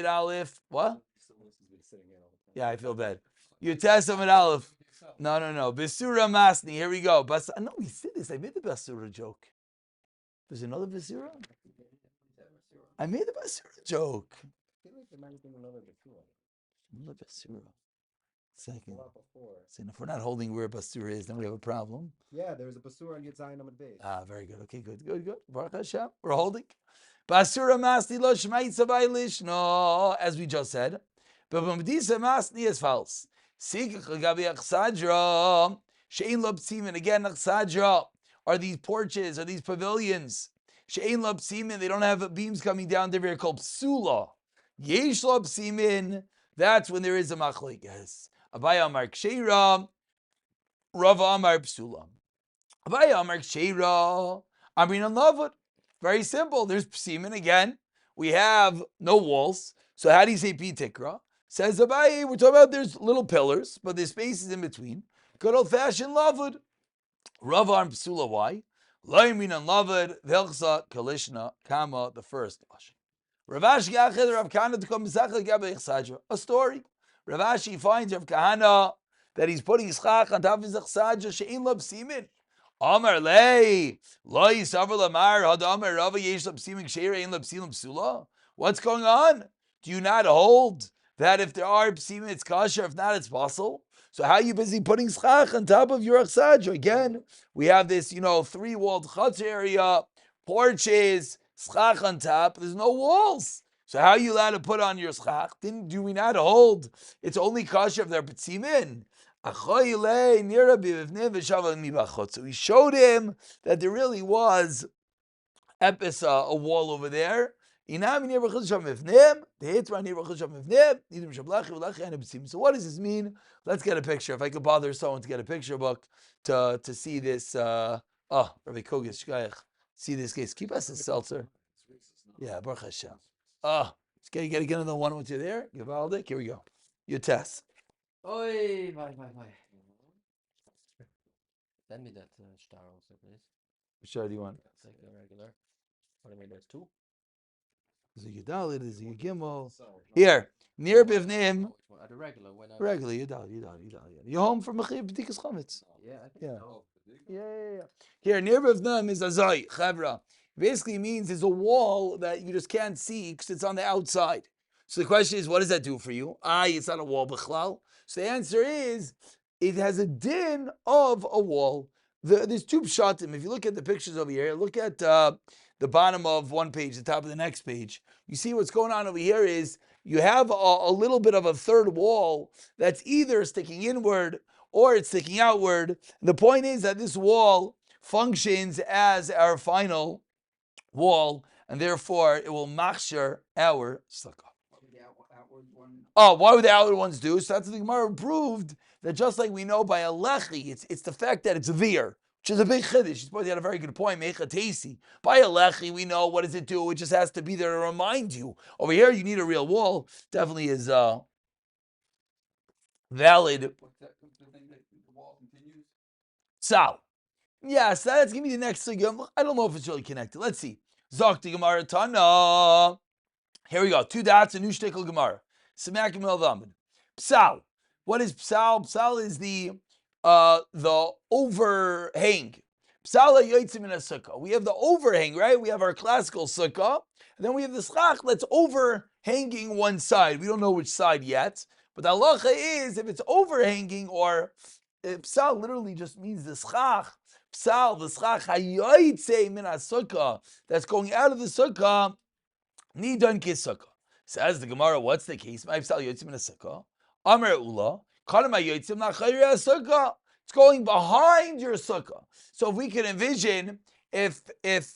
Amid Aleph. What? Yeah, I feel bad. Yutes Amid Aleph. No. Basura Masni. Here we go. No, we did this. I made the Basura joke. There's another Basura? I made the Basura joke. I feel like there might have been another Basura. Second. So if we're not holding where Basura is, then we have a problem. Yeah, there was a Basura on Yitzayin Amid Beis. Very good. Okay, good. Baruch Hashem. We're holding. Basura Masni lo shmaitza bailish. No, as we just said. But Bamdisa Masni is false. Succah Chazarah She'ein lo b'tzimin. Again, Chazarah are these porches, are these pavilions. She'ein lo b'tzimin. They don't have beams coming down. They're called psula. Yesh lo b'tzimin. That's when there is a machlekes. Abaya Amar Ksheira, Rava Amar Psula. Abaya Amar Ksheira, Amrin and Lavud. Very simple. There's psimin again. We have no walls. So how do you say pitikra? Says Abaye, we're talking about there's little pillars, but there's spaces in between. Good old fashioned Lavud. Rava Amar Psula, why? Laimrin and Lavud, Velchsa, Kalishna, Kama, the first lashon. Ravashi Achid Rav Kahana to come a story. Ravashi finds Rav Kahana that he's putting schach on top of his chsadra she'ein lo b'simin. Amar lei lo yisaver lamar had Amar Rava yesh lo b'simin ksheira ein lo b'silim psula. What's going on? Do you not hold that if there are b'simin it's kosher, if not it's possible? So how are you busy putting schach on top of your chsadra? Again, we have this 3-walled chutz area, porches. Schach on top, there's no walls. So how are you allowed to put on your schach? Do we not hold? It's only kosher if they're petzimin. So he showed him that there really was a wall over there. So what does this mean? Let's get a picture. If I could bother someone to get a picture book to see this. Rabbi Kogish Shkayach. See this case. Keep us a seltzer. Yeah, Baruch Hashem. You gotta get another one once you're there. Givaldik. Here we go. Your test. Oi, bye. Send me that star also, please. Which star do you want? It's like a regular. What do you mean? There's 2. There's a Yudalit, there's a Gimel. Here, near Bivnim. The regular. Regular, Yudalit. You're home from Mechiv B'dikas Chametz. Yeah, I think so. Yeah. Here, near Bivnim is a Zay, Chavra. Basically means there's a wall that you just can't see because it's on the outside. So the question is, what does that do for you? It's not a wall b'chlal. So the answer is, it has a din of a wall. There's 2 pshatim. If you look at the pictures over here, look at the bottom of one page, the top of the next page. You see what's going on over here is you have a little bit of a third wall that's either sticking inward or it's sticking outward. The point is that this wall functions as our final wall, and therefore it will machshir our sukkah. Why would the outward ones do? So that's the Gemara proved that just like we know by a lechi, it's the fact that it's there, which is a big chiddush. He's probably had a very good point. Mechatesi. By a lechi, we know what does it do? It just has to be there to remind you. Over here, you need a real wall. Definitely is valid. So, yes, that's gonna be the next thing. I don't know if it's really connected. Let's see. Zok Gemara Tana. Here we go. 2 dots, a new shtickle Gemara. Semakim Elvamin. Psal. What is psal? Psal is the overhang. Psal yotzim in a sukkah. We have the overhang, right? We have our classical sukkah, and then we have the schach that's overhanging one side. We don't know which side yet, but the halacha is if it's overhanging, or psal literally just means the schach. Psal, the schach hayotzim min sukkah that's going out of the sukkah. Nidan kisukah. Says the Gemara, what's the case? My psal yotzim in a sukkah. Amar ula. Kanama yotzim nachayri sukkah. It's going behind your sukkah. So if we can envision, if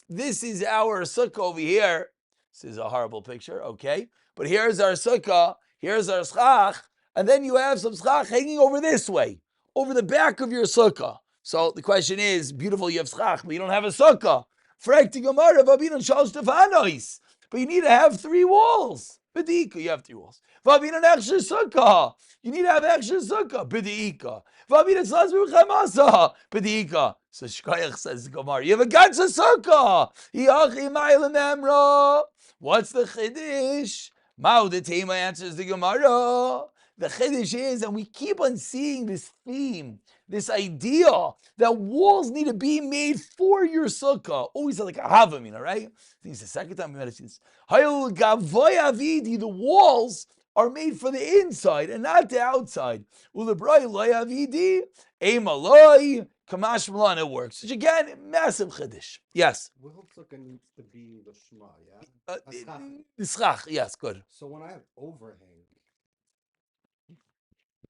this is our sukkah over here, this is a horrible picture, okay? But here's our sukkah, here's our schach, and then you have some schach hanging over this way, over the back of your sukkah. So the question is, beautiful, you have schach, but you don't have a sukkah. Frekti Gemara, Vabinon Shal Stefanois. But you need to have 3 walls. B'di'ika, you have 3 walls. Vabinon extra sukkah. You need to have extra sukkah. B'di'ika. Vabinon tzlas b'chamasa. B'di'ika. So Shkoyach says Gemara, you have a ganze sukkah. Hiyachi ma'ilem emra. What's the chiddush? Mao the Tema answers the Gemara. The Chiddush is, and we keep on seeing this theme, this idea that walls need to be made for your sukkah. Always like a havamina, right? I think it's the second time we mentioned this. The walls are made for the inside and not the outside. Kamash Malan, it works. Which again, massive chiddush. Yes. Will sukkah needs to be the shema, yeah? The schach, yes, good. So when I have overhang,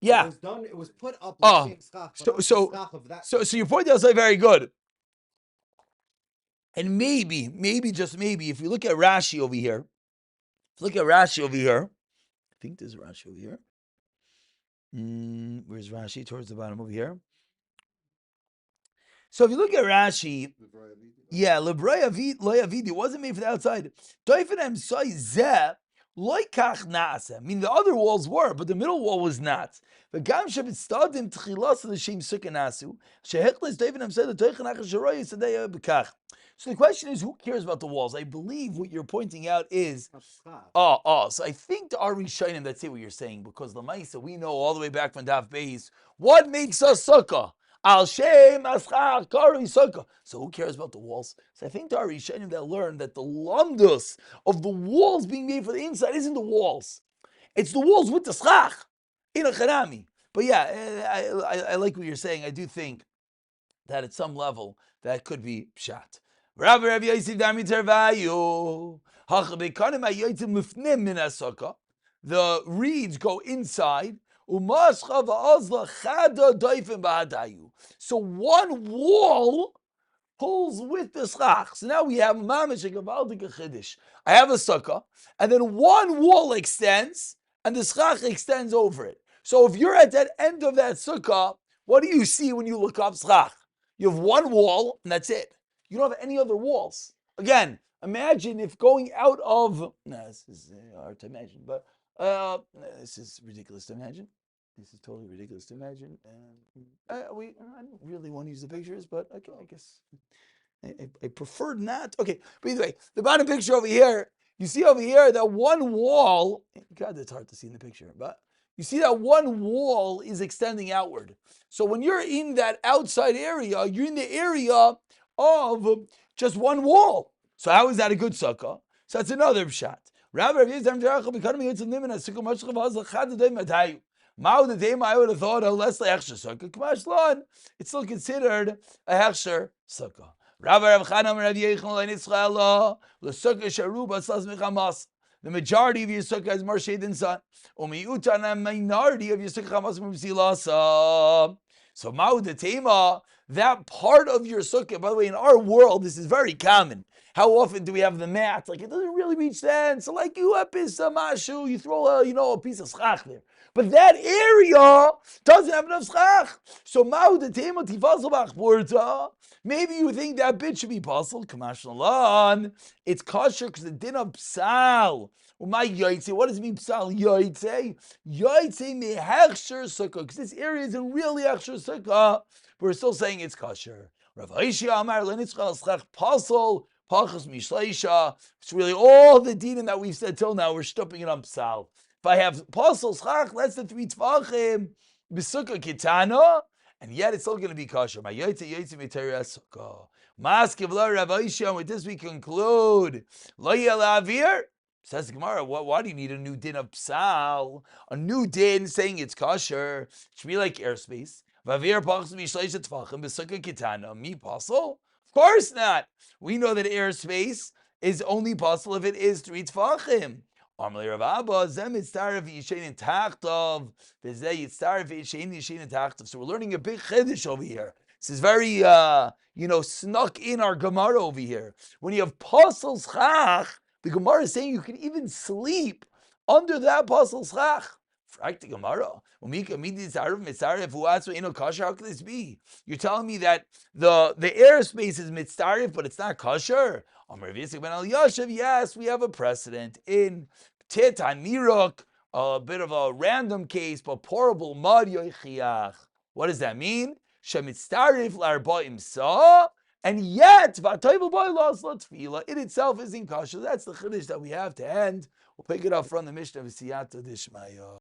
Yeah. it was put up Oh, with schach, but so of that. so your point is very good. And maybe just maybe, if we look at Rashi over here, I think there's Rashi over here. Where's Rashi? Towards the bottom over here. So if you look at Rashi, yeah, Lebray Avid, it wasn't made for the outside. Doifenem Sai Zeh, Loikach Nasa. Meaning the other walls were, but the middle wall was not. But Gam Shabbat Stadim Tchilas the Shem Sukkah Nasu. Shehechlis Doifenem said the Toichanach Sharoy Sadei Bekach. So the question is, who cares about the walls? I believe what you're pointing out is, so I think the Ari Shainim, that's it what you're saying, because Lamaisa, we know all the way back from Daf Beis, what makes us sukkah? Al Shem Aschach Kari Sukkah. So who cares about the walls? So I think the Ari Shainim that learned that the lumdus of the walls being made for the inside isn't the walls. It's the walls with the schach in a charami. But yeah, I like what you're saying. I do think that at some level that could be pshat. The reeds go inside. So one wall pulls with the schach. So now we have mamish a gavaldik chiddush. I have a sukkah, and then one wall extends, and the schach extends over it. So if you're at that end of that sukkah, what do you see when you look up schach? You have one wall, and that's it. You don't have any other walls. Again, imagine if going out of... No, this is hard to imagine, but this is ridiculous to imagine. This is totally ridiculous to imagine. I don't really want to use the pictures, but okay, I guess I prefer not. Okay, but either way, the bottom picture over here, you see over here that one wall, God, it's hard to see in the picture, but you see that one wall is extending outward. So when you're in that outside area, you're in the area of just one wall. So how is that a good sukkah? So that's another shot. Mao the day I would have thought a less hechsher sukkah. K'mashlan, it's still considered a hechsher sukkah. The majority of your sukkah has more shade than sun. A minority of your sukkah has more silasa. So Mao the Tema, that part of your sukkah, by the way, in our world, this is very common. How often do we have the mat? Like, it doesn't really reach the end. So like you up is mashu, you throw a piece of schach there. But that area doesn't have enough schach. So Mao the Tema tifasel b'achburta. Maybe you think that bit should be puzzled. Kamash Nalan. It's kosher because the din of psal. My yaitse, what does it mean psal yaitse? Yaitse me hechsher sukkah, because this area isn't really hechsher sukkah. We're still saying it's kosher. Rav Aishia Amar lenitzchal schach pasol pachas mishleisha. It's really all the dinim that we've said till now. We're stumping it on psal. If I have pasol schach, that's the 3 tvachim b'sukkah kitana, and yet it's still going to be kosher. My yaitse mitera sukkah. Maskiv la Rav Aishia, and with this we conclude. Lo yalavir. Says the Gemara, why do you need a new din of psal? A new din saying it's kosher. It should be like airspace. Vavir pachas mishleisha tvachim b'sukkah kitana. Me pasol? Of course not. We know that airspace is only possible if it is 3 tvachim. Amalei Rav Abba zem itzaref yishein tachtov. V'zeh yitzaref yishein tachtov. So we're learning a big chiddush over here. This is very, snuck in our Gemara over here. When you have pasol schach, the Gemara is saying you can even sleep under that pasol schach. Frak the Gemara. How could this be? You're telling me that the airspace is mitzaref, but it's not kosher? Yes, we have a precedent in Titan Mirok, a bit of a random case, but pourable mud yoichiach. What does that mean? Shemitzaref larba'im sa. And yet, it itself is in kosher. That's the chiddush that we have to end We'll pick it up from the Mishnah of Siyata Dishmaya.